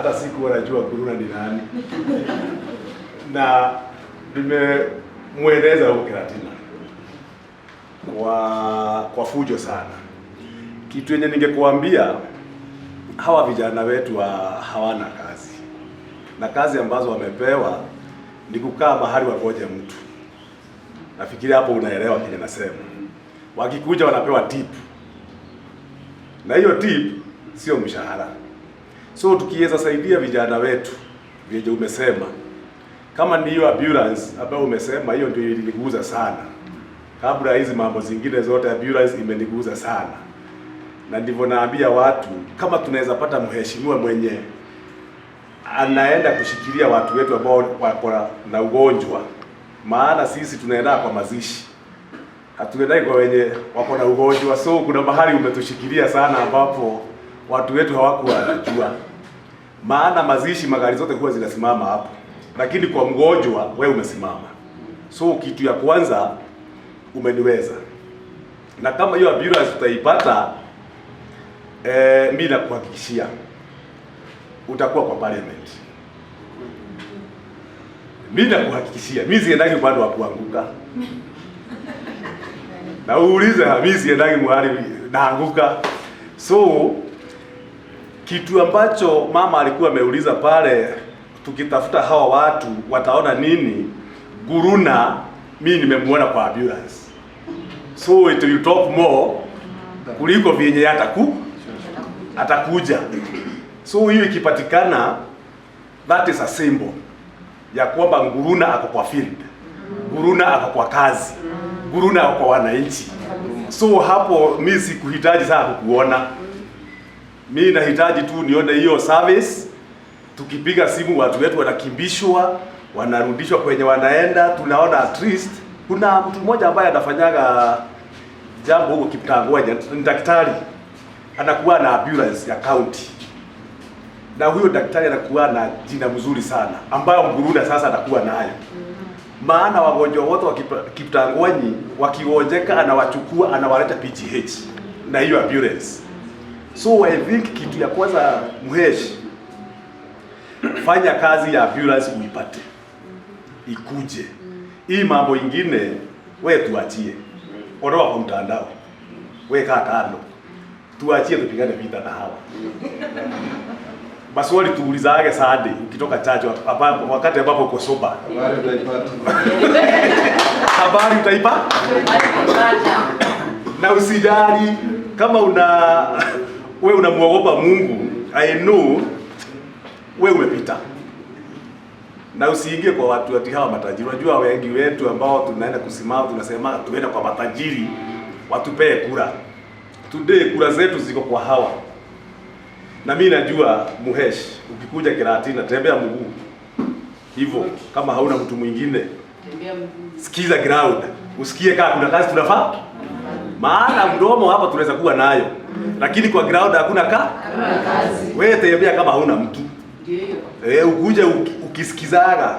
hata siku anajua Guruna ni nani. Na nimemweleza huko Kiratina kwa fujo sana. Kitu yenye ningekuambia, hawa vijana wetu hawana kazi, na kazi ambazo wamepewa ni kukaa mahali wagoje mtu. Nafikiri hapo unaelewa kile nasema. Wakikuja wanapewa tip, na hiyo tip sio mshahara. So tukiweza saidia vijana wetu vile umesema, kama ni hiyo ambulance ambayo umesema, hiyo ndio iliniguza sana. Kabla hizi mambo zingine zote, ambulance imeniguza sana. Na ndivyo naambia watu, kama tunaweza pata mheshimiwa mwenye anaenda kushikilia watu wetu ambao wako na ugonjwa, maana sisi tunaenda kwa mazishi, hatuendai kwa wenye wako na ugonjwa. So kuna mahali umetushikilia sana ambapo watu wetu hawakuwa wanajua, maana mazishi magari zote huwa zinasimama hapo, lakini kwa mgonjwa wewe umesimama. So kitu ya kwanza umeniweza, na kama hiyo ambulance tutaipata, mimi nakuhakikishia utakuwa kwa parliament. Mimi nakuhakikishia, mimi siendagi upande wa kuanguka. Na uulize, mimi siendagi mahali naanguka. So kitu ambacho mama alikuwa ameuliza pale, tukitafuta hawa watu wataona nini? Guruna mimi nimemuona kwa ambulance. So it will talk more kuliko vyenye atakuja. So hiyo ikipatikana, that is a symbol ya kwamba Guruna ako kwa field, Guruna ako kwa kazi, Guruna ako kwa wananchi. So hapo mimi sikuhitaji sana kukuona, mimi nahitaji tu nione hiyo service. Tukipiga simu watu wetu wanakimbishwa, wanarudishwa kwenye wanaenda, tunaona at least kuna mtu mmoja ambaye anafanyaga jambo huko Kiptangwanya, ni daktari, anakuwa na ambulance ya county. Na huyo daktari anakuwa na jina mzuri sana ambayo Guruna sasa anakuwa nayo. Maana wagonjwa wote wa Kiptangwanyi wakigonjeka anawachukua anawaleta PGH na hiyo ambulance. So I think kitu ya kwanza, Mhesh, fanya kazi ya ambulance uipate, ikuje. Hii mambo ingine wewe tuachie, ondoa kwa mtandao, wewe kaa kando, tuachie tupigane vita na hawa. Maswali tuulizage Saturday ukitoka church, wakati ambapo uko soba. Habari utaipata. Habari utaipata. Na usijali kama wewe unamuogopa Mungu, I know wewe umepita. Na usiingie kwa watu ati hawa matajiri. Unajua wengi wetu ambao tunaenda kusimama tunasema tuende kwa matajiri watupee kura. Today kura zetu ziko kwa hawa. Na mimi najua Mhesh, ukikuja Kiratina tembea mguu. Hivyo kama hauna mtu mwingine, tembea mguu. Sikiza ground. Usikie kama kuna kazi tunafaa. Maana mdomo hapa tunaweza kuwa nayo. Lakini kwa ground hakuna kazi. Wewe tembea kama hauna mtu. Ndio. Ukuje ukisikizaga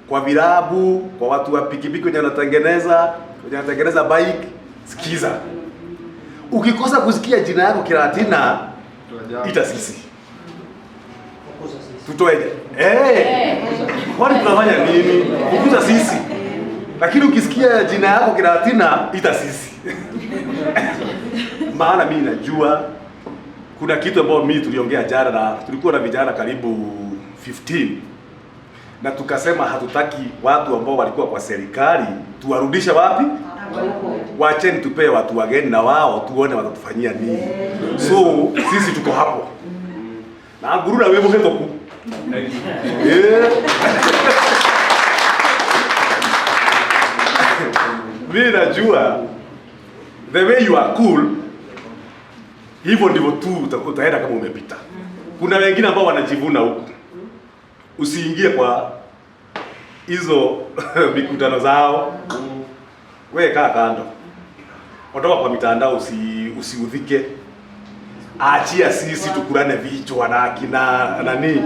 kwa vilabu, kwa watu wa pikipiki wenye wanatengeneza bike, sikiza. Ukikosa kusikia jina yako Kiratina, ita sisi. Tutoeje? Kwani tunafanya nini? Kukuza sisi. Lakini ukisikia jina yako Kiratina, ita sisi. Maana mimi najua kuna kitu ambacho mimi tuliongea jana, na tulikuwa na vijana karibu 15. Na tukasema hatutaki watu ambao walikuwa kwa serikali tuwarudishe wapi? Wacheni tupee watu wageni na wao tuone watatufanyia nini. So sisi tuko hapo. Na Guruna wewe mheto ku. Mimi najua the way you are cool, hivyo ndivyo tu utaenda kama umepita. Kuna wengine ambao wanajivuna huko. Usiingie kwa hizo mikutano zao. Wewe kaa kando. Ondoka kwa mitandao, usiudhike. Achia sisi tukurane vichwa na akina nani.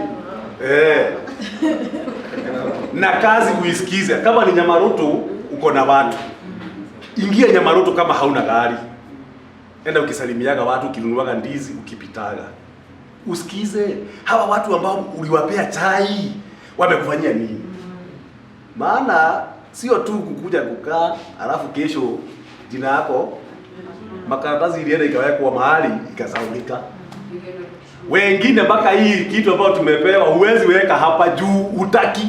Na kazi uisikize. Kama ni Nyamaroto uko na watu, ingia Nyamaroto kama hauna gari. Enda ukisalimiaga watu, ukinunuaga ndizi ukipitaga. Usikize hawa watu ambao uliwapea chai wamekufanyia nini? Maana sio tu kukuja kukaa alafu kesho jina yako makaratasi ilienda ikawekwa mahali ikasaulika. Wengine mpaka hii kitu ambayo tumepewa huwezi weka hapa juu, utaki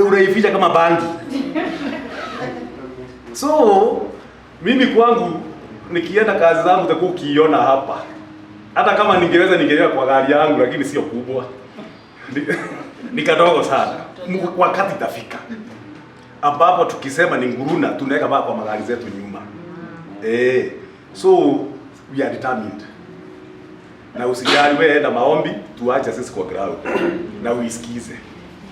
unaificha kama bangi. So mimi kwangu nikienda kazi zangu utakuwa ukiiona hapa. Hata kama ningeweza ningeweka kwa gari yangu, lakini sio kubwa. Ni kadogo sana. Wakati itafika ambapo tukisema ni nguruna tunaweka baba kwa magari zetu nyuma. So we are determined. Na usijali wewe enda maombi, tuache sisi kwa ground na uisikize.